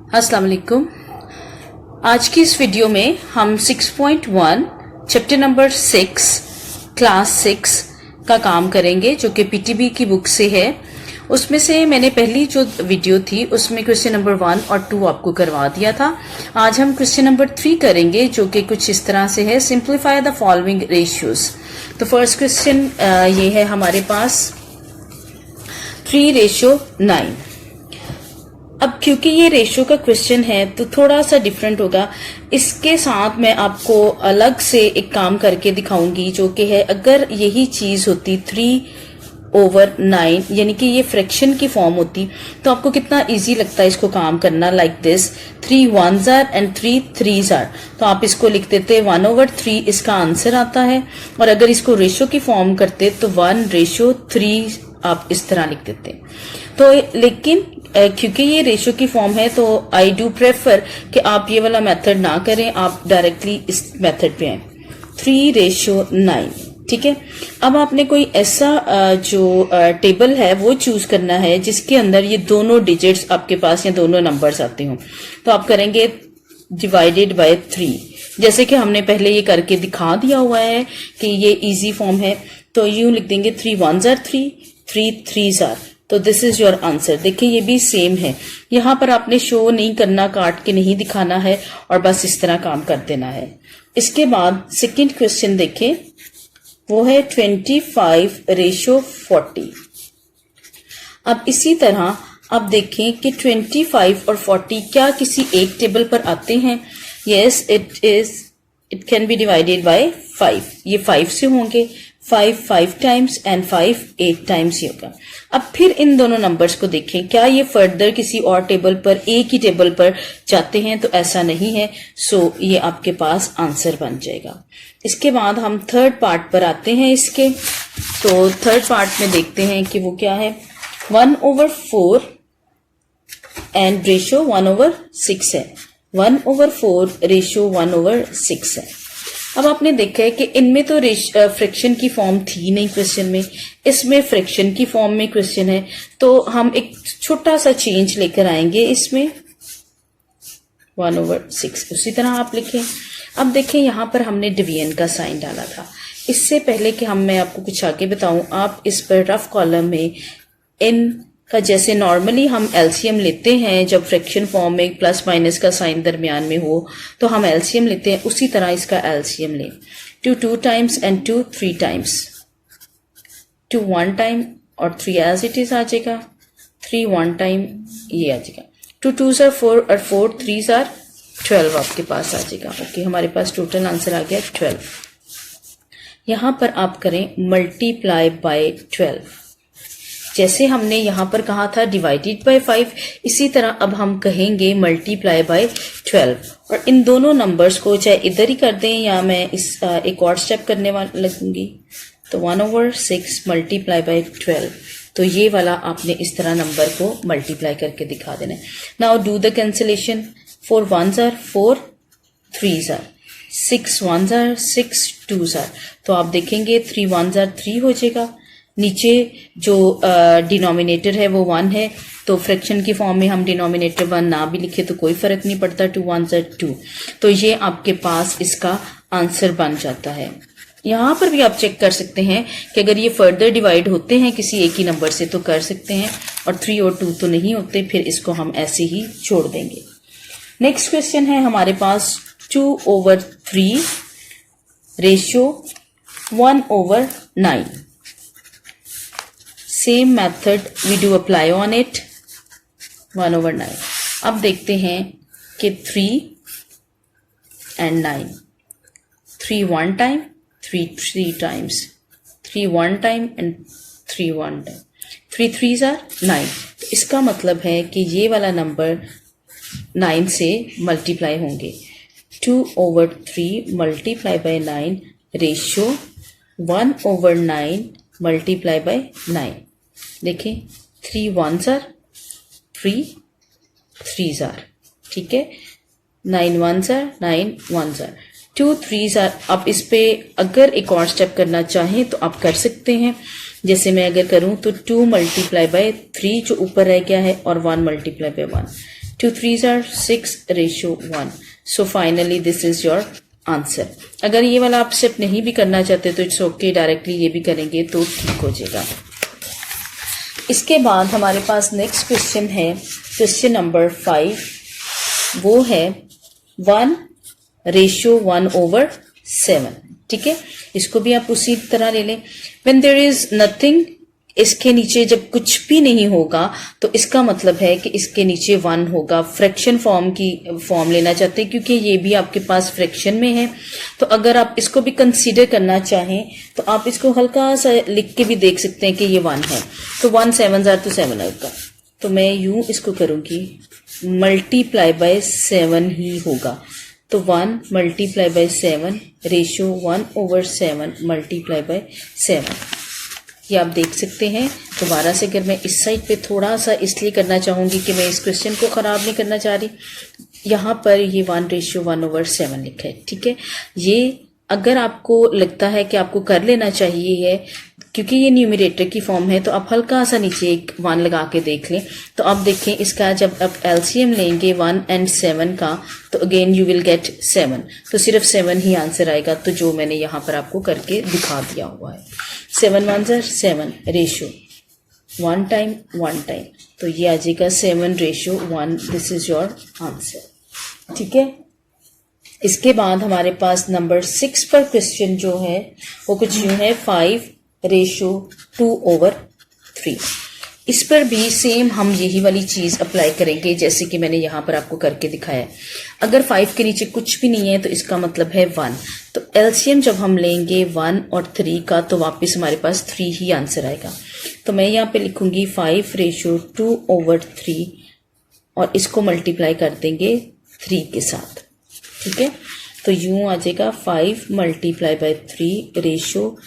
अस्सलाम वालेकुम। आज की इस वीडियो में हम 6.1 चैप्टर नंबर 6 क्लास 6 का काम करेंगे जो कि पीटीबी की बुक से है। उसमें से मैंने पहली जो वीडियो थी उसमें क्वेश्चन नंबर 1 और 2 आपको करवा दिया था। आज हम क्वेश्चन नंबर 3 करेंगे जो कि कुछ इस तरह से है, सिंप्लीफाई द फॉलोइंग रेशियोज। तो फर्स्ट क्वेश्चन ये है हमारे पास 3:9। अब क्योंकि ये रेशियो का क्वेश्चन है तो थोड़ा सा डिफरेंट होगा। इसके साथ मैं आपको अलग से एक काम करके दिखाऊंगी जो कि है, अगर यही चीज होती 3/9 यानी कि ये फ्रैक्शन की फॉर्म होती तो आपको कितना इजी लगता है इसको काम करना। Like this 3 1s are and 3 3s are, तो आप इसको लिख देते 1/3 इसका आंसर आता है। और अगर इसको रेशियो की फॉर्म करते तो 1:3 आप इस तरह लिख देते। तो लेकिन क्योंकि ये रेशियो की फॉर्म है तो आई डू प्रेफर कि आप ये वाला मेथड ना करें, आप डायरेक्टली इस मेथड पे आए 3:9। ठीक है। अब आपने कोई ऐसा जो टेबल है वो चूज करना है जिसके अंदर ये दोनों डिजिट्स आपके पास या दोनों नंबर्स आते हों। तो आप करेंगे डिवाइडेड बाय 3, जैसे कि हमने पहले ये करके दिखा दिया हुआ है कि ये इजी फॉर्म है। तो यूं लिख देंगे 3 1s are 3 3 3s are, तो दिस इज योर आंसर। देखिए ये भी सेम है, यहां पर आपने शो नहीं करना, काट के नहीं दिखाना है और बस इस तरह काम कर देना है। इसके बाद सेकंड क्वेश्चन देखें, वो है 25:40। अब इसी तरह अब देखें कि 25 और 40 क्या किसी एक टेबल पर आते हैं? Yes it can be divided by 5। ये 5 से होंगे, 5 टाइम्स एंड 5 8 टाइम्स ही होगा। अब फिर इन दोनों नंबर्स को देखें, क्या ये फर्दर किसी और टेबल पर, एक ही टेबल पर जाते हैं? तो ऐसा नहीं है। सो ये आपके पास आंसर बन जाएगा। इसके बाद हम थर्ड पार्ट पर आते हैं इसके। तो थर्ड पार्ट में देखते हैं कि वो क्या है। 1/4 एंड रेशियो 1/6 है। 1/4 रेशियो 1/6 है। अब आपने देखा है कि इनमें तो फ्रैक्शन की फॉर्म थी नहीं क्वेश्चन में, इसमें फ्रैक्शन की फॉर्म में क्वेश्चन है। तो हम एक छोटा सा चेंज लेकर आएंगे इसमें 1/6 उसी तरह आप लिखें। अब देखें यहां पर हमने डिवीजन का साइन डाला था। इससे पहले कि मैं आपको कुछ आगे बताऊं, आप इस पर रफ कॉलम में इन का जैसे नॉर्मली हम एलसीएम लेते हैं जब फ्रैक्शन फॉर्म में प्लस माइनस का साइन दरमियान में हो तो हम एलसीएम लेते हैं, उसी तरह इसका एलसीएम लें। 2 2 टाइम्स एंड 2 3 टाइम्स, 2 1 टाइम और 3 एज इट इज आ जाएगा, 3 1 टाइम ये आ जाएगा। 2 2s are 4 और 4 3s are 12 आपके पास आ जाएगा। ओके, हमारे पास टोटल आंसर आ गया 12। यहां पर आप करें मल्टीप्लाई बाय 12। जैसे हमने यहां पर कहा था डिवाइडेड बाय 5, इसी तरह अब हम कहेंगे मल्टीप्लाई बाय 12। और इन दोनों नंबर्स को चाहे इधर ही कर दें या मैं इस एक और स्टेप करने वाली लगूंगी। तो 1/6 मल्टीप्लाई बाय 12, तो ये वाला आपने इस तरह नंबर को मल्टीप्लाई करके दिखा देना है। Now do the cancellation. 4 1s are 4 3s are, 6 1s are 6 2s are, तो आप देखेंगे 3 1s are 3 हो जाएगा। नीचे जो डिनोमिनेटर है वो 1 है, तो फ्रैक्शन की फॉर्म में हम डिनोमिनेटर 1 ना भी लिखे तो कोई फर्क नहीं पड़ता, 2 1s are 2, तो ये आपके पास इसका आंसर बन जाता है। यहां पर भी आप चेक कर सकते हैं कि अगर ये फर्दर डिवाइड होते हैं किसी एक ही नंबर से तो कर सकते हैं, और 3 और 2 तो नहीं होते, फिर इसको हम ऐसे ही छोड़ देंगे। नेक्स्ट क्वेश्चन है हमारे पास 2/3 ratio 1/9। Same method we do apply on it 1/9। अब देखते हैं कि 3 and 9, 3 1 time 3 3 times, 3 1 time and 3 1 time, 3 3s are 9। तो इसका मतलब है कि ये वाला नंबर 9 से मल्टीप्लाई होंगे। 2/3 multiply by 9 ratio 1/9 multiply by 9। देखें 3 1s are 3 3s are, ठीक है। 9 1s are 9 1s are, 2 3s are। आप इस पे अगर एक और स्टेप करना चाहें तो आप कर सकते हैं। जैसे मैं अगर करूं तो 2 मल्टीप्लाई बाय 3 जो ऊपर रह गया है और 1 multiply by 1, 2 3s are 6 ratio 1. So finally this is your answer. अगर ये वाला आप स्टेप नहीं भी करना चाहते तो इट्स ओके, डायरेक्टली ये भी करेंगे तो ठीक हो जाएगा। इसके बाद हमारे पास नेक्स्ट क्वेश्चन है, क्वेश्चन नंबर 5, वो है 1 रेशियो 1/7। ठीक है, इसको भी आप उसी तरह ले लें। व्हेन देयर इज नथिंग, इसके नीचे जब कुछ भी नहीं होगा तो इसका मतलब है कि इसके नीचे 1 होगा। फ्रैक्शन फॉर्म की फॉर्म लेना चाहते हैं क्योंकि ये भी आपके पास फ्रैक्शन में है। तो अगर आप इसको भी कंसीडर करना चाहें तो आप इसको हल्का सा लिख के भी देख सकते हैं कि ये 1 है। तो 1 7 तो 7 होगा। तो मैं यूं इसको करूंगी, मल्टीप्लाई बाय 7 ही होगा। तो 1 multiply by 7 ratio 1/7 multiply by 7। ये आप देख सकते हैं। दोबारा से अगर मैं इस साइड पे थोड़ा सा इसलिए करना चाहूंगी कि मैं इस क्वेश्चन को खराब नहीं करना चाह रही, यहाँ पर ये 1 रेशियो 1/7 लिखा है। ठीक है, ये अगर आपको लगता है कि आपको कर लेना चाहिए है क्योंकि ये न्यूमरेटर की फॉर्म है, तो आप हल्का सा नीचे एक 1 लगा के देख लें। तो आप देखें इसका जब आप एलसीएम लेंगे 1 and 7 का, तो अगेन यू विल गेट 7। तो सिर्फ 7 ही आंसर आएगा, तो जो मैंने यहाँ पर आपको करके दिखा दिया हुआ है। 7 1s are 7 ratio 1 time 1 time, तो ये आ जाएगा 7 ratio 1। This is your answer. ठीक है, इसके बाद हमारे पास नंबर 6 पर क्वेश्चन जो है वो कुछ यूं है, 5 रेशियो 2/3। इस पर भी सेम हम यही वाली चीज अप्लाई करेंगे जैसे कि मैंने यहाँ पर आपको करके दिखाया है। अगर 5 के नीचे कुछ भी नहीं है तो इसका मतलब है 1। तो एलसीएम जब हम लेंगे 1 और 3 का तो वापस हमारे पास 3 ही आंसर आएगा। तो मैं यहाँ पे लिखूंगी 5 रेशियो 2/3 और इसको मल्टीप्लाई कर देंगे 3 के साथ। ठीक है, तो यूं आ जाएगा 5 multiply by 3 ratio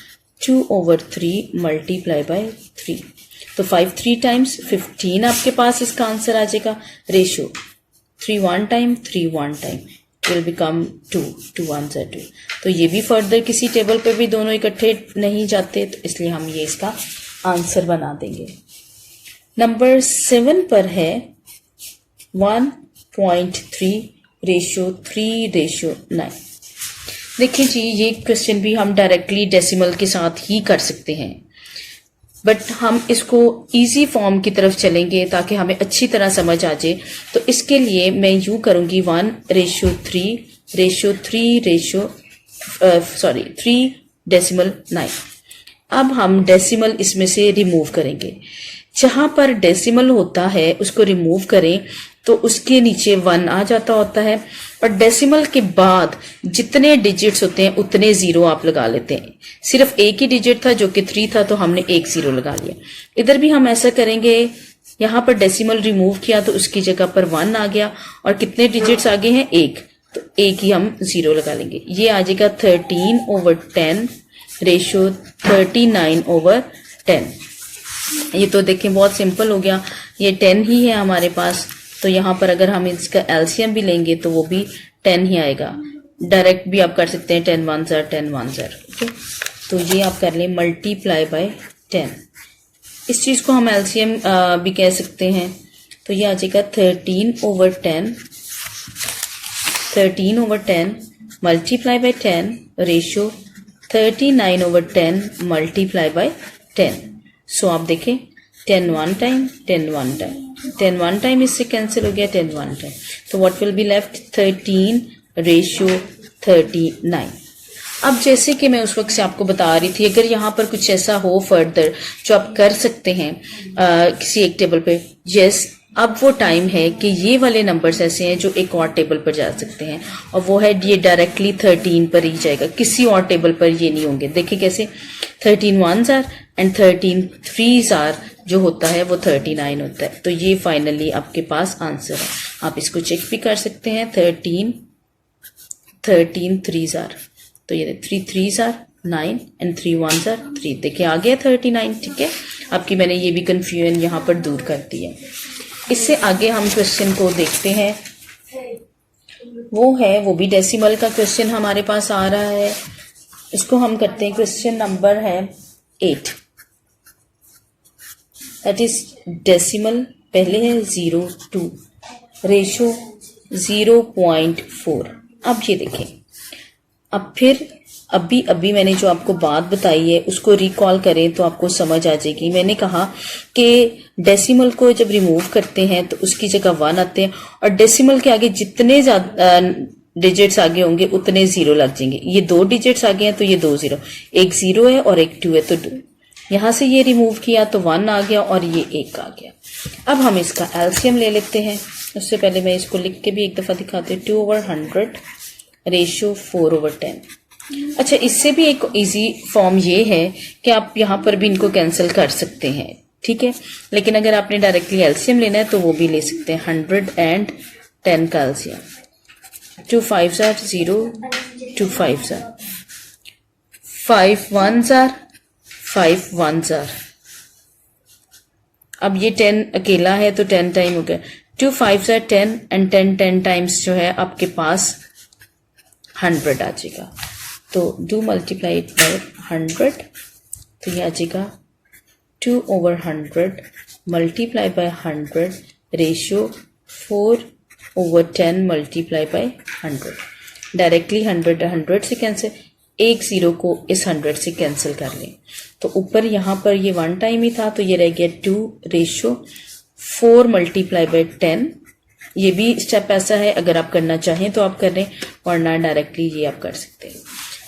2/3 multiply by 3। तो 5 3 टाइम्स 15 आपके पास इसका आंसर आ जाएगा। Ratio 3 1 time 3 1 time will become 2 2 1s are 2। तो ये भी फर्दर किसी टेबल पे भी दोनों इकट्ठे नहीं जाते, तो इसलिए हम ये इसका आंसर बना देंगे। नंबर 7 पर है 1.3 रेशियो 3 रेशियो 9। देखिए जी, ये क्वेश्चन भी हम डायरेक्टली डेसिमल के साथ ही कर सकते हैं, बट हम इसको इजी फॉर्म की तरफ चलेंगे ताकि हमें अच्छी तरह समझ आ जाए। तो इसके लिए मैं यूं करूंगी 1 रेशियो 3 रेशियो 3 रेशियो 3 डेसिमल 9। अब हम डेसिमल इसमें से रिमूव करेंगे। जहां पर डेसिमल होता है उसको रिमूव करें तो उसके नीचे 1 आ जाता होता है, और डेसिमल के बाद जितने डिजिट्स होते हैं उतने 0 आप लगा लेते हैं। सिर्फ एक ही डिजिट था जो कि 3 था, तो हमने एक 0 लगा लिया। इधर भी हम ऐसा करेंगे, यहाँ पर डेसिमल रिमूव किया तो उसकी जगह पर 1 आ गया, और कितने डिजिट्स आगे हैं, 1, तो एक ही हम 0 लगा लेंगे। ये आ जाएगा 13/10 रेशियो 39/10। ये तो देखें बहुत सिंपल हो गया, ये 10 ही है हमारे पास। तो यहाँ पर अगर हम इसका एलसीएम भी लेंगे तो वो भी 10 ही आएगा। डायरेक्ट भी आप कर सकते हैं 10 1s are 10 1s are। Okay, तो ये आप कर लें मल्टीप्लाई बाय 10। इस चीज को हम एलसीएम भी कह सकते हैं। तो ये आ जाएगा 13/10 multiply by 10 ratio 39/10 multiply by 10। सो आप देखें 10 1 टाइम 10 1 टाइम 10 1 टाइम इससे कैंसिल हो गया 10 1 टाइम। तो what will be left 13 ratio 39। अब जैसे कि मैं उस वक्त से आपको बता रही थी, अगर यहाँ पर कुछ ऐसा हो फर्दर जो आप कर सकते हैं किसी एक टेबल पे, यस, अब वो टाइम है कि ये वाले नंबर्स ऐसे हैं जो एक और टेबल पर जा सकते हैं, और वो है ये डायरेक्टली 13 पर ही जाएगा, किसी और टेबल पर ये नहीं होंगे। देखिए कैसे 13 1s are and 13 3s are जो होता है वो 39 होता है। तो ये फाइनली आपके पास आंसर है। आप इसको चेक भी कर सकते हैं। 13 3s are, तो ये 3 3s are 9 and 3 1s are 3। देखिए आ गया 39। ठीक है, आपकी मैंने ये भी कंफ्यूजन यहाँ पर दूर कर दी है। इससे आगे हम क्वेश्चन को देखते हैं, वो भी डेसिमल का क्वेश्चन हमारे पास आ रहा है। इसको हम करते हैं, क्वेश्चन नंबर है 8, दैट इज डेसिमल। पहले है 0 2, रेशो 0.4। अब ये देखें, अब फिर अभी मैंने जो आपको बात बताई है उसको रिकॉल करें तो आपको समझ आ जाएगी। मैंने कहा कि डेसिमल को जब रिमूव करते हैं तो उसकी जगह 1 आते हैं और डेसिमल के आगे जितने ज्यादा डिजिट्स आगे होंगे उतने 0 लग जाएंगे। ये 2 डिजिट्स आगे हैं तो ये 2 0, एक 0 है और एक 2 है तो 2। यहां से ये रिमूव किया तो 1 आ गया और ये 1 आ गया। अब हम इसका एलसीएम ले लेते हैं। उससे पहले मैं इसको लिख के भी एक दफा दिखाती हूँ। 2/100 रेशो 4/10। अच्छा, इससे भी एक इजी फॉर्म ये है कि आप यहाँ पर भी इनको कैंसिल कर सकते हैं, ठीक है। लेकिन अगर आपने डायरेक्टली एलसीएम लेना है तो वो भी ले सकते हैं। 110 का LCM 2 5s are 0, 2 5s are 5 1s are 5 1s are। अब ये 10 अकेला है तो 10 टाइम हो गया। 2 5s are 10 एंड 10 टाइम्स जो है आपके पास 100 आ जाएगा। तो डू मल्टीप्लाई इट बाय 100 तो ये आ जाएगा 2/100 multiply by 100 ratio 4/10 multiply by 100। Directly 100 से कैंसिल, एक 0 को इस 100 से कैंसिल कर लें तो ऊपर यहाँ पर ये 1 टाइम ही था तो ये रह गया 2 रेशियो 4 मल्टीप्लाई बाय 10। ये भी स्टेप ऐसा है, अगर आप करना चाहें तो आप कर लें वरना डायरेक्टली ये आप कर सकते हैं।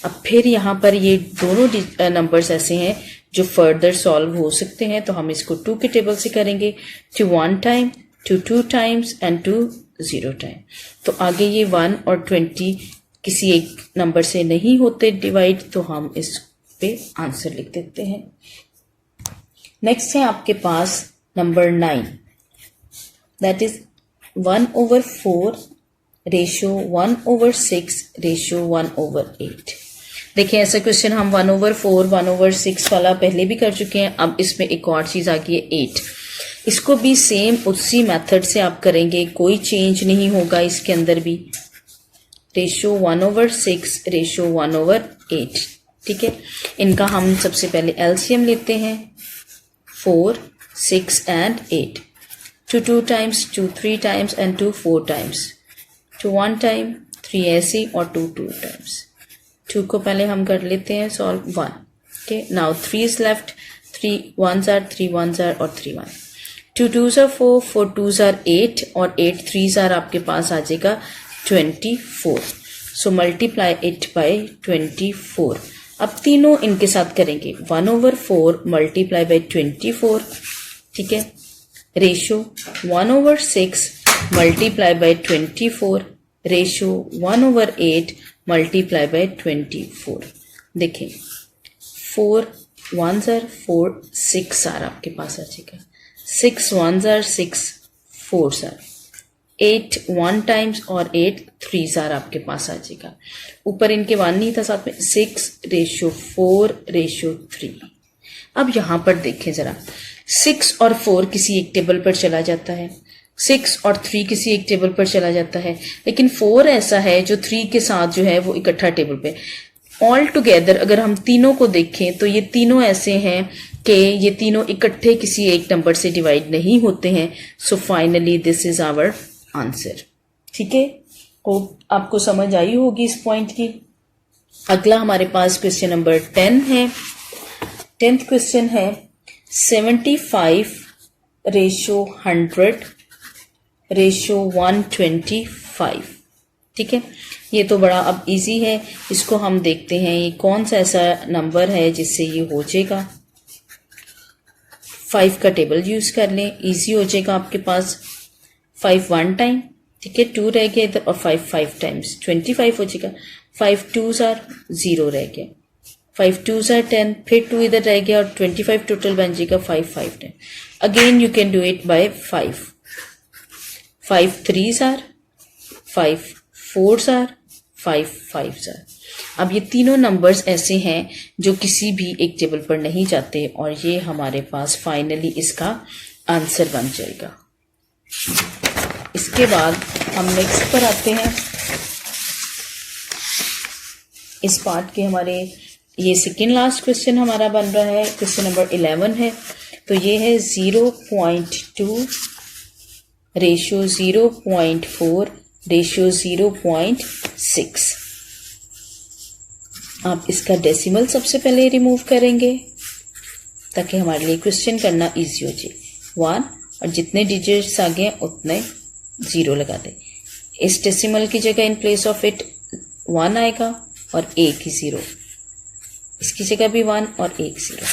अब फिर यहाँ पर ये दोनों नंबर्स ऐसे हैं जो फर्दर सॉल्व हो सकते हैं तो हम इसको 2 के टेबल से करेंगे। 2 1 टाइम, 2 2 टाइम्स एंड 2 0 टाइम। तो आगे ये 1 और 20 किसी एक नंबर से नहीं होते डिवाइड तो हम इस पे आंसर लिख देते हैं। नेक्स्ट है आपके पास number 9, that is 1/4 ratio 1/6 ratio 1/8। देखिए ऐसा क्वेश्चन हम 1/4 1/6 वाला पहले भी कर चुके हैं। अब इसमें एक और चीज आ गई है 8। इसको भी सेम उसी मेथड से आप करेंगे, कोई चेंज नहीं होगा इसके अंदर भी। रेशियो 1/6 रेशियो 1/8, ठीक है। इनका हम सबसे पहले एलसीएम लेते हैं 4 6 and 8। 2 2 times, 2 3 times and 2 4 times, 2 1 time, 3 ऐसे और 2 2 टाइम्स। 2 को पहले हम कर लेते हैं solve 1। Okay, now 3 is left, 3 1s are 3 1s are और 3 1। 2 2s are 4, 4 2s are 8 और 8 3s are आपके पास आ जाएगा 24। So multiply it by 24। अब तीनों इनके साथ करेंगे 1/4 मल्टीप्लाई बाय 24, ठीक है। Ratio 1/6 multiply by 24 ratio 1/8 multiply by 24। देखें 4 1s are 4 6 are आपके पास आ जाएगा। 6 1s are 6 4s are 8 1 times और 8 3s are आपके पास आ जाएगा। ऊपर इनके 1 नहीं था, साथ में 6 रेशियो 4 रेशियो 3। अब यहां पर देखें जरा, 6 और 4 किसी एक टेबल पर चला जाता है, 6 और 3 किसी एक टेबल पर चला जाता है, लेकिन 4 ऐसा है जो 3 के साथ जो है वो इकट्ठा टेबल पे। ऑल टुगेदर अगर हम तीनों को देखें तो ये तीनों ऐसे हैं कि ये तीनों इकट्ठे किसी एक नंबर से डिवाइड नहीं होते हैं। So finally this is our answer, ठीक है। होप आपको समझ आई होगी इस पॉइंट की। अगला हमारे पास क्वेश्चन नंबर 10 है। 10th क्वेश्चन है 75 रेशियो 100 रेशियो 125, ठीक है। ये तो बड़ा अब इजी है, इसको हम देखते हैं ये कौन सा ऐसा नंबर है जिससे ये हो जाएगा। 5 का टेबल यूज कर लें, इजी हो जाएगा आपके पास। 5 1 टाइम, ठीक है, 2 रह गया इधर और 5 5 टाइम्स 25 हो जाएगा। 5 2s are 0 रह गया, 5 2s are 10, फिर 2 इधर रह गया और 25 टोटल बन जाएगा। 5 5 10 again you can do it by 5। 5 3s are 5 4s are 5 5s are। अब ये तीनों नंबर्स ऐसे हैं जो किसी भी एक टेबल पर नहीं जाते और ये हमारे पास फाइनली इसका आंसर बन जाएगा। इसके बाद हम नेक्स्ट पर आते हैं। इस पार्ट के हमारे ये सेकेंड लास्ट क्वेश्चन हमारा बन रहा है, क्वेश्चन नंबर 11 है। तो ये है 0.2 रेशियो 0.4 रेशियो 0.6। आप इसका डेसिमल सबसे पहले रिमूव करेंगे ताकि हमारे लिए क्वेश्चन करना इजी हो जाए। 1 और जितने डिजिट्स आ गए उतने 0 लगा दें। इस डेसिमल की जगह इन प्लेस ऑफ इट 1 आएगा और एक ही 0, इसकी जगह भी 1 और एक 0।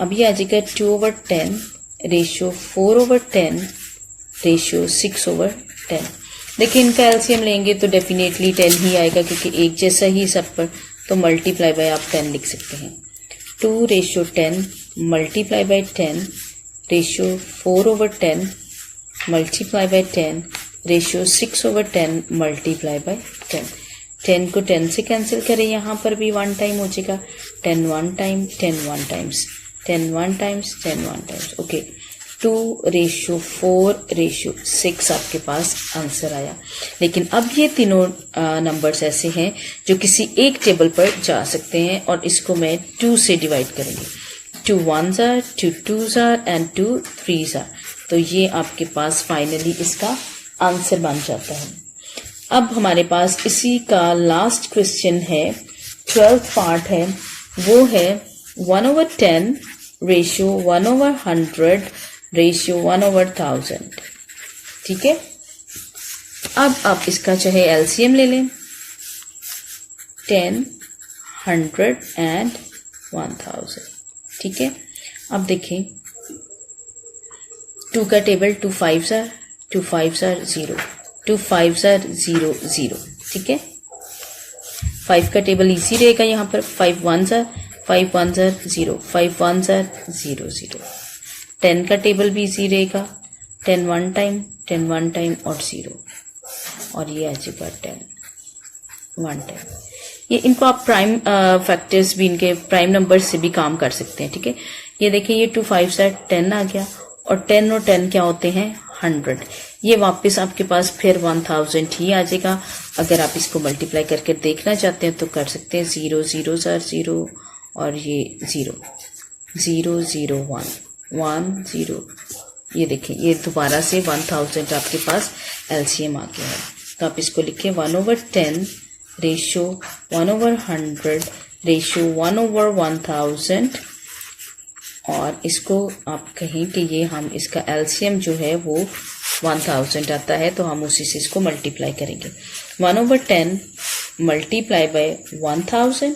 अब ये आ जाएगा 2/10 रेशियो 4/10 रेशियो 6/10। देखिए इनका एलसीएम लेंगे तो डेफिनेटली 10 ही आएगा क्योंकि एक जैसा ही सब पर, तो मल्टीप्लाई बाय आप 10 लिख सकते हैं। 2 ratio 10 multiply by 10 ratio 4/10 multiply by 10 ratio 6/10 multiply by 10। 10 को 10 से कैंसिल करें, यहाँ पर भी 1 टाइम हो जाएगा। 10 1 time, 10 1 times, 10 1 times, 10 1 times. Okay, 2 ratio 4 ratio 6 आपके पास आंसर आया। लेकिन अब ये तीनों नंबर्स ऐसे हैं जो किसी एक टेबल पर जा सकते हैं और इसको मैं 2 से डिवाइड करूंगी। 2 1s are, 2 2s are and 2 3s are। तो ये आपके पास फाइनली इसका आंसर बन जाता है। अब हमारे पास इसी का लास्ट क्वेश्चन है, 12th पार्ट है, वो है 1/10 रेशियो 1/100 रेशियो 1/1000। ठीक है, अब आप इसका चाहे एलसीएम ले लें, 10 100 एंड 1000। ठीक है, अब देखें 2 का table 2 5s are, 2 5s are 0, 2 5s are 0 0। ठीक है, 5 का टेबल इजी रहेगा यहाँ पर। 5 1s are, 5 1s are 0, 5 1s are 0 0। 10 का टेबल भी इजी रहेगा, 10 1 टाइम, 10 1 टाइम और 0, और ये आ जाएगा 10 1 टाइम। ये इनको आप प्राइम फैक्टर्स भी, इनके प्राइम नंबर से भी काम कर सकते हैं। ठीक है, ये देखिए ये 2 5s are 10 आ गया, और 10 और 10 क्या होते हैं 100। ये वापस आपके पास फिर 1000 ही आ जाएगा। अगर आप इसको मल्टीप्लाई करके देखना चाहते हैं तो कर सकते हैं। 0 0s are 0 और ये 0 0 0 1 1 0। ये देखें ये दोबारा से 1000 आपके पास एलसीएम आ गया है। तो आप इसको लिखें 1/10 रेशियो 1/100 रेशियो 1/1000, और इसको आप कहें कि ये हम इसका एलसीएम जो है वो 1000 आता है, तो हम उसी से इसको मल्टीप्लाई करेंगे। 1/10 multiply by 1000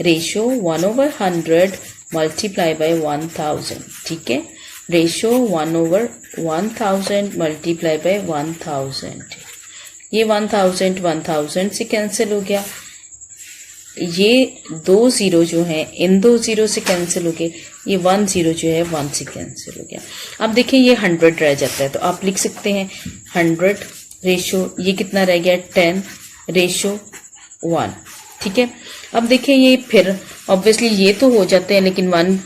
ratio 1/100 multiply by 1000। ठीक है, रेशियो 1/1000 मल्टीप्लाई बाय 1000। ये 1000 1000 से कैंसिल हो गया। ये 2 0 जो है इन 2 0 से कैंसिल हो गए। ये 1 0 जो है 1 से कैंसिल हो गया। अब देखिए ये 100 रह जाता है, तो आप लिख सकते हैं 100 रेशियो, ये कितना रह गया 10 रेशियो 1। ठीक है, अब देखिए ये फिर ऑब्वियसली ये तो हो जाते हैं, लेकिन 1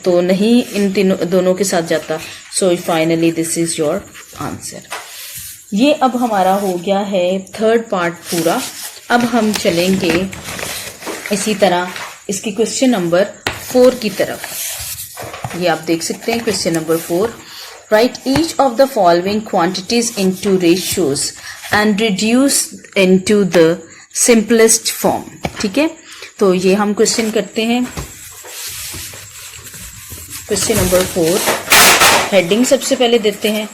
तो नहीं इन तीनों दोनों के साथ जाता। सो finally this is your answer. ये अब हमारा हो गया है 3rd पार्ट पूरा। अब हम चलेंगे इसी तरह इसकी क्वेश्चन नंबर 4 की तरफ। ये आप देख सकते हैं question number 4। Right each of the following quantities into ratios and reduce into the simplest form. ठीक है, तो ये हम क्वेश्चन करते हैं। क्वेश्चन नंबर 4 हेडिंग सबसे पहले देते हैं।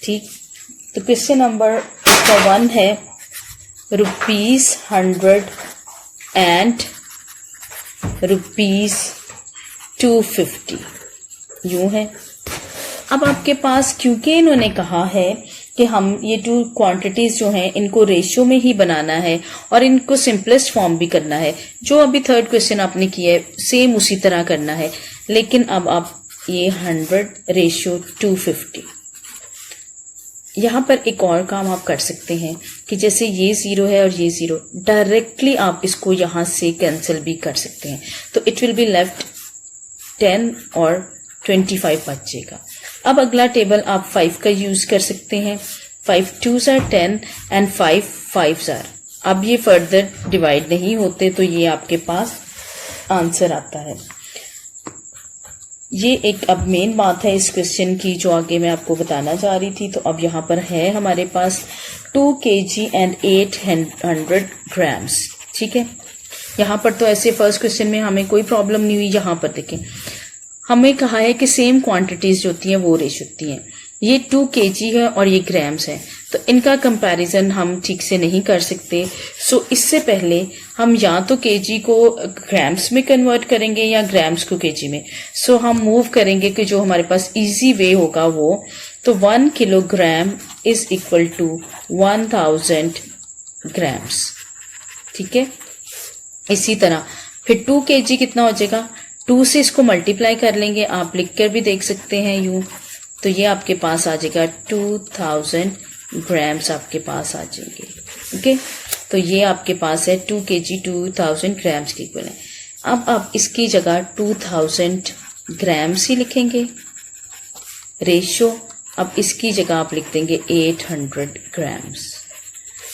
ठीक, तो क्वेश्चन नंबर 1 है ₹100 एंड ₹250 यूं है। अब आपके पास क्योंकि इन्होंने कहा है कि हम ये 2 क्वांटिटीज जो हैं इनको रेशियो में ही बनाना है और इनको सिंपलेस्ट फॉर्म भी करना है, जो अभी 3rd क्वेश्चन आपने किया है सेम उसी तरह करना है। लेकिन अब आप ये 100 रेशियो 250, यहाँ पर एक और काम आप कर सकते हैं कि जैसे ये 0 है और ये 0, डायरेक्टली आप इसको यहाँ से कैंसिल भी कर सकते हैं, तो इट विल बी लेफ्ट 10 और 25 बचेगा। अब अगला टेबल आप 5 का यूज कर सकते हैं। 5 2s are 10 and 5 5s are। अब ये फर्दर डिवाइड नहीं होते, तो ये आपके पास आंसर आता है। ये एक अब मेन बात है इस क्वेश्चन की जो आगे मैं आपको बताना चाह रही थी। तो अब यहाँ पर है हमारे पास 2 kg एंड 800 grams। ठीक है, यहाँ पर तो ऐसे फर्स्ट क्वेश्चन में हमें कोई प्रॉब्लम नहीं हुई। यहाँ पर देखें हमें कहा है कि सेम क्वांटिटीज जो होती हैं वो रेश होती हैं। ये 2 kg है और ये ग्राम्स है, तो इनका कंपैरिजन हम ठीक से नहीं कर सकते। सो इससे पहले हम या तो kg को ग्राम्स में कन्वर्ट करेंगे या ग्राम्स को kg में। सो हम मूव करेंगे कि जो हमारे पास इजी वे होगा वो, तो 1 kilogram is equal to 1000 grams. ठीक है, इसी तरह फिर 2 kg कितना हो जाएगा, 2 से इसको मल्टीप्लाई कर लेंगे, आप लिख कर भी देख सकते हैं यूं, तो ये आपके पास आ जाएगा 2000 ग्राम्स आपके पास आ जाएंगे। ओके, तो ये आपके पास है 2 kg 2000 ग्राम्स के इक्वल है। अब आप इसकी जगह 2000 ग्राम्स ही लिखेंगे रेशियो, अब इसकी जगह आप लिख देंगे 800 ग्राम्स।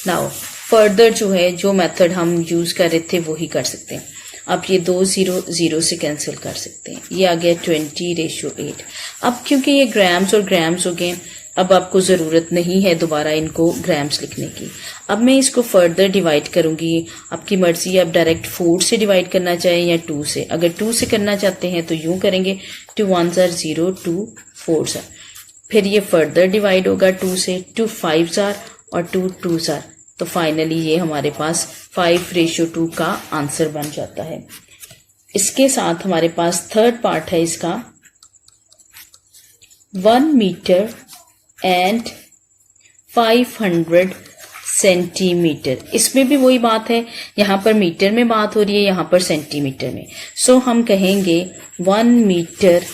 नाउ फर्दर जो है जो मेथड हम यूज कर रहे थे वो ही कर सकते हैं। आप ये 2 0 0 से कैंसिल कर सकते हैं, ये आ गया 20:8। अब क्योंकि ये ग्राम्स और ग्राम्स हो गए, अब आपको जरूरत नहीं है दोबारा इनको ग्राम्स लिखने की। अब मैं इसको फर्दर डिवाइड करूंगी, आपकी मर्जी, आप डायरेक्ट 4 से डिवाइड करना चाहें या 2 से। अगर 2 से करना चाहते हैं तो यूं करेंगे 2 1s are 0, 2 4s are, फिर ये फर्दर डिवाइड होगा 2 से, 2 5s are और 2 2s are, तो फाइनली ये हमारे पास 5:2 का आंसर बन जाता है। इसके साथ हमारे पास थर्ड पार्ट है इसका 1 मीटर एंड 500 सेंटीमीटर। इसमें भी वही बात है, यहाँ पर मीटर में बात हो रही है, यहाँ पर सेंटीमीटर में। सो हम कहेंगे 1 metre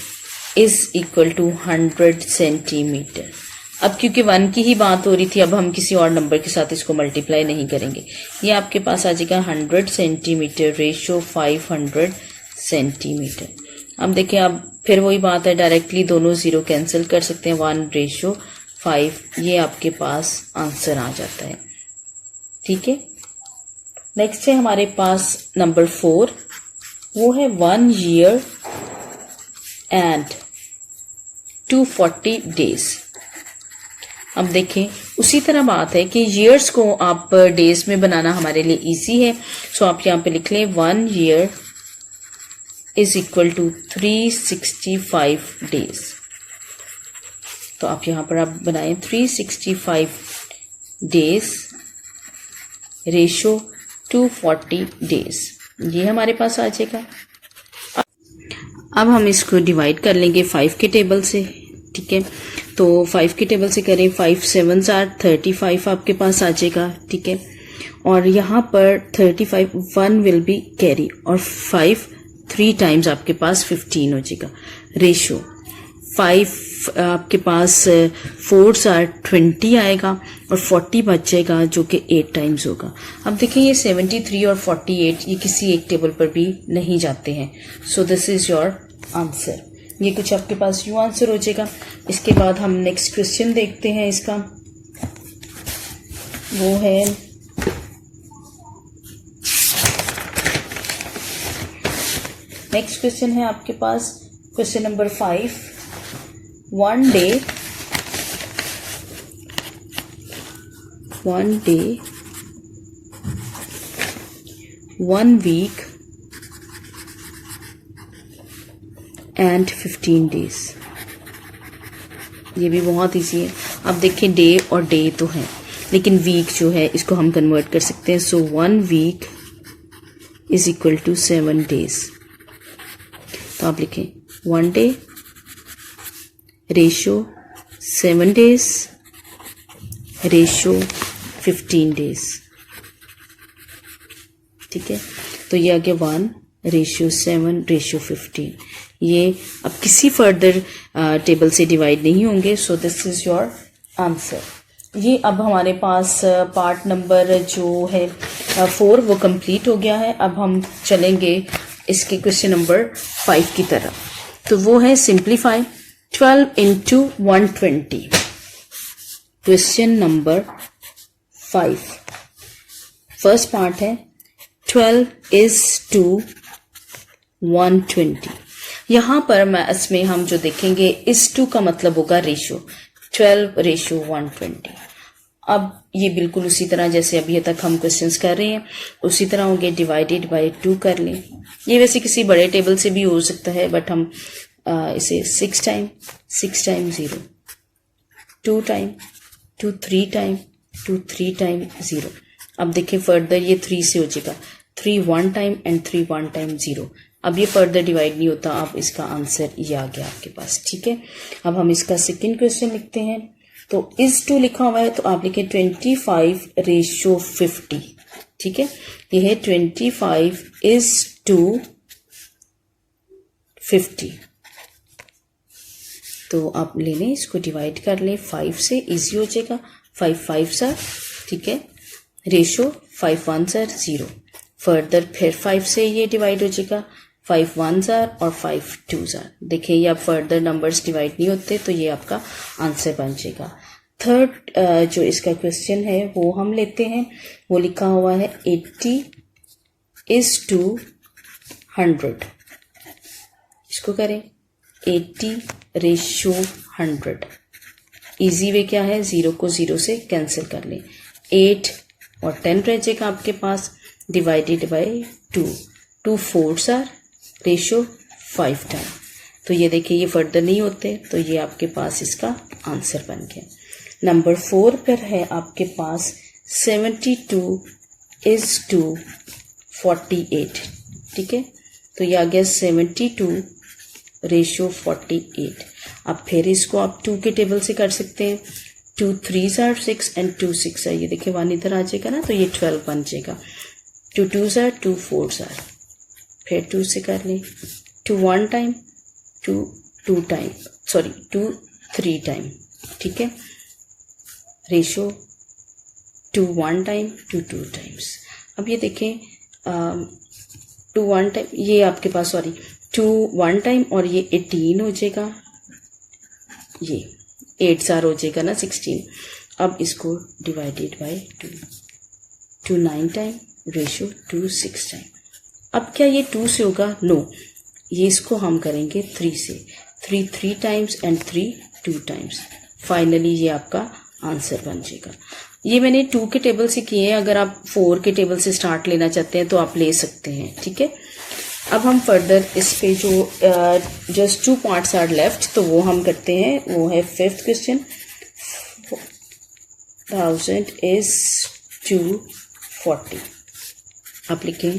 is equal to 100 centimetre. अब क्योंकि 1 की ही बात हो रही थी, अब हम किसी और नंबर के साथ इसको मल्टीप्लाई नहीं करेंगे। ये आपके पास आ जाएगा 100 सेंटीमीटर रेशियो 500 सेंटीमीटर। अब देखिए, अब फिर वही बात है, डायरेक्टली दोनों 0 कैंसिल कर सकते हैं, 1:5, ये आपके पास आंसर आ जाता है। ठीक है, नेक्स्ट है हमारे पास नंबर 4, वो है 1 year एंड 240 days। अब देखें उसी तरह बात है कि years को आप डेज में बनाना हमारे लिए इजी है। सो आप यहाँ पे लिख लें 1 year is equal to 365 days। तो आप यहाँ पर आप बनाएं 365 days रेशो 240 days, ये हमारे पास आ जाएगा। अब हम इसको डिवाइड कर लेंगे 5 के टेबल से। ठीक है, तो 5 के टेबल से करें, 5 7s are 35 आपके पास आ जाएगा। ठीक है, और यहाँ पर 35 1 विल बी कैरी और 5 3 टाइम्स आपके पास 15 हो जाएगा रेशो। 5 आपके पास 4s are 20 आएगा और 40 बच जाएगा जो कि 8 टाइम्स होगा। अब देखिए ये 73 और 48 ये किसी एक टेबल पर भी नहीं जाते हैं। So this is your answer. ये कुछ आपके पास यूं आंसर हो जाएगा। इसके बाद हम नेक्स्ट क्वेश्चन देखते हैं इसका, वो है नेक्स्ट क्वेश्चन है आपके पास question number 5। 1 day 1 week and 15 days। ये भी बहुत इजी है। अब देखें डे और डे तो है, लेकिन वीक जो है इसको हम कन्वर्ट कर सकते हैं। So 1 week is equal to 7 days। तो आप लिखें 1 day ratio 7 days ratio 15 days। ठीक है, तो ये आ गया 1:7:15। ये अब किसी फर्दर टेबल से डिवाइड नहीं होंगे। So this is your answer. ये अब हमारे पास पार्ट नंबर जो है 4 वो कंप्लीट हो गया है। अब हम चलेंगे इसके क्वेश्चन नंबर 5 की तरफ। तो वो है simplify 12 into 120। Question number 5 first part है 12 is to 120। यहाँ पर मैथ्स में हम जो देखेंगे इस टू का मतलब होगा रेशो, 12:120। अब ये बिल्कुल उसी तरह जैसे अभी तक हम क्वेश्चंस कर रहे हैं उसी तरह होंगे, डिवाइडेड बाय 2 कर लें। ये वैसे किसी बड़े टेबल से भी हो सकता है, बट हम इसे 6 टाइम 0, 2 टाइम 2, 3 टाइम 2, 3 टाइम 0। अब देखिए फर्दर ये 3 से हो जाएगा, 3 1 टाइम एंड 3 1 टाइम 0। अब ये फर्दर डिवाइड नहीं होता, अब इसका आंसर ये आ गया आपके पास, ठीक है। अब हम इसका सेकंड क्वेश्चन लिखते हैं। तो इस टू लिखा हुआ है तो आप लिखें 25:50, ठीक है। ये है 25:50। तो आप ले लें, इसको डिवाइड कर लें 5 से, इजी हो जाएगा। 5 5 ठीक है, रेशो 5 1 0। फर्दर फिर 5 से ये डिवाइड हो जाएगा, 5 1 और 5 2। देखिए ये अब फर्दर नंबर्स डिवाइड नहीं होते, तो ये आपका आंसर बन जाएगा। थर्ड जो इसका क्वेश्चन है वो हम लेते हैं, वो लिखा हुआ है 80:100। इसको करें 80:100। इजी वे क्या है, 0 को 0 से कैंसिल कर लें, 8 और 10 रह जाएगा आपके पास, डिवाइडेड बाय 2। 2 4 ratio 5 time. तो ये देखिए ये फर्दर नहीं होते, तो ये आपके पास इसका आंसर बन गया। नंबर 4 पर है आपके पास 72:48, ठीक है। तो ये आ गया 72:48। अब फिर इसको आप 2 के टेबल से कर सकते हैं, 2 3 6 एंड 2 6। ये देखिए 1 इधर आ जाएगा ना, तो ये 12 बन जाएगा। 2 2 2 4। फिर 2 से कर लें, 2 1 टाइम 2 2 टाइम, सॉरी 2 3 टाइम, ठीक है। Ratio 2 1 time 2 2 times. अब ये देखें 2 1 टाइम, ये आपके पास सॉरी 2 1 टाइम और ये 18 हो जाएगा, ये 8 4 हो जाएगा ना 16। अब इसको divided by 2, 2 9 time, ratio 2 6 time. अब क्या ये 2 से होगा, नो, ये इसको हम करेंगे 3 से, 3 3 टाइम्स एंड 3 2 टाइम्स। फाइनली ये आपका आंसर बन जाएगा। ये मैंने 2 के टेबल से किए हैं, अगर आप 4 के टेबल से स्टार्ट लेना चाहते हैं तो आप ले सकते हैं, ठीक है। अब हम फर्दर इस पे जो जस्ट 2 पार्ट्स आर लेफ्ट, तो वो हम करते हैं। वो है 5th क्वेश्चन, 1000 is 240। आप लिखें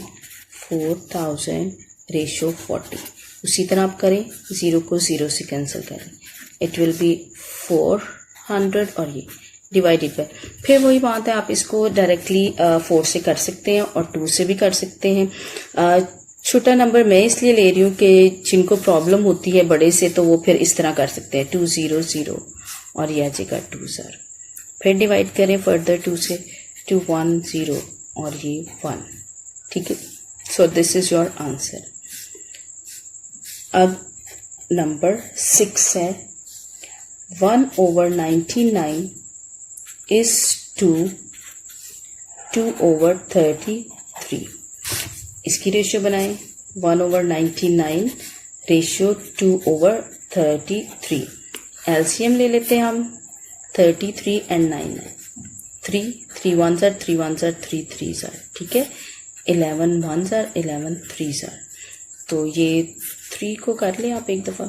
4000 रेशो 40। उसी तरह आप करें, 0 को 0 से कैंसिल करें, इट विल बी 400 और ये डिवाइडेड बाय। फिर वही बात है, आप इसको डायरेक्टली 4 से कर सकते हैं और 2 से भी कर सकते हैं। छोटा नंबर मैं इसलिए ले रही हूँ कि जिनको प्रॉब्लम होती है बड़े से, तो वो फिर इस तरह कर सकते हैं, 2 0 0 और ये आ जाएगा 2 सर। फिर डिवाइड करें फर्दर 2 से, 2 1 0 और ये 1, ठीक है। So this is your answer. अब नंबर 6 है, 1/99 is 2/33। इसकी रेशियो बनाएं, 1/99 रेशियो 2/33। एलसीएम ले लेते हैं हम, 33 एंड 9 3 3 1 3 1 3 3, ठीक है। 11 1 11 3। तो ये 3 को कर लें आप एक दफा,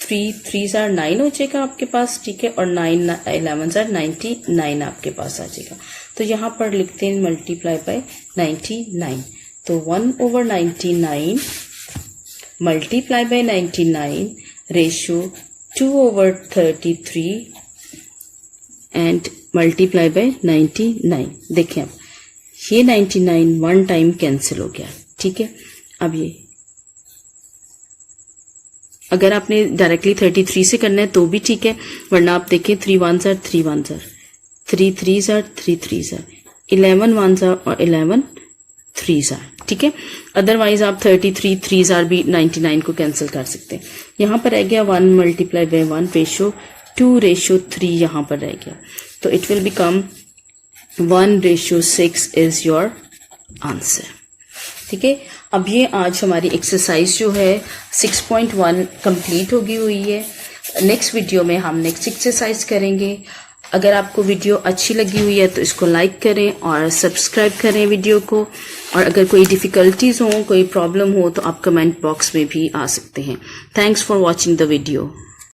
3 3 9 हो जाएगा आपके पास, ठीक है। और 9 11 99 आपके पास आ जाएगा। तो यहाँ पर लिखते हैं मल्टीप्लाई बाय 99। तो 1/99 multiply by 99 ratio 2/33 and multiply by 99। देखें अब ये 99 1 टाइम कैंसिल हो गया, ठीक है। अब ये अगर आपने डायरेक्टली 33 से करना है तो भी ठीक है, वरना आप देखें 3 1 3 1 3 3 3 3 11 1 और 11 3, ठीक है। अदरवाइज आप 33 3 भी 99 को कैंसिल कर सकते हैं। यहाँ पर रह गया 1 मल्टीप्लाई बाय 1 रेशो 2/3 यहाँ पर रह गया, तो it will become 1/6 is your answer, ठीक है। अब ये आज हमारी एक्सरसाइज जो है 6.1 कंप्लीट होगी हुई है। नेक्स्ट वीडियो में हम नेक्स्ट एक्सरसाइज करेंगे। अगर आपको वीडियो अच्छी लगी हुई है तो इसको लाइक करें और सब्सक्राइब करें वीडियो को। और अगर कोई डिफ़िकल्टीज़ हो, कोई प्रॉब्लम हो तो आप कमेंट बॉक्स में भी आ सकते हैं। Thanks for watching the video.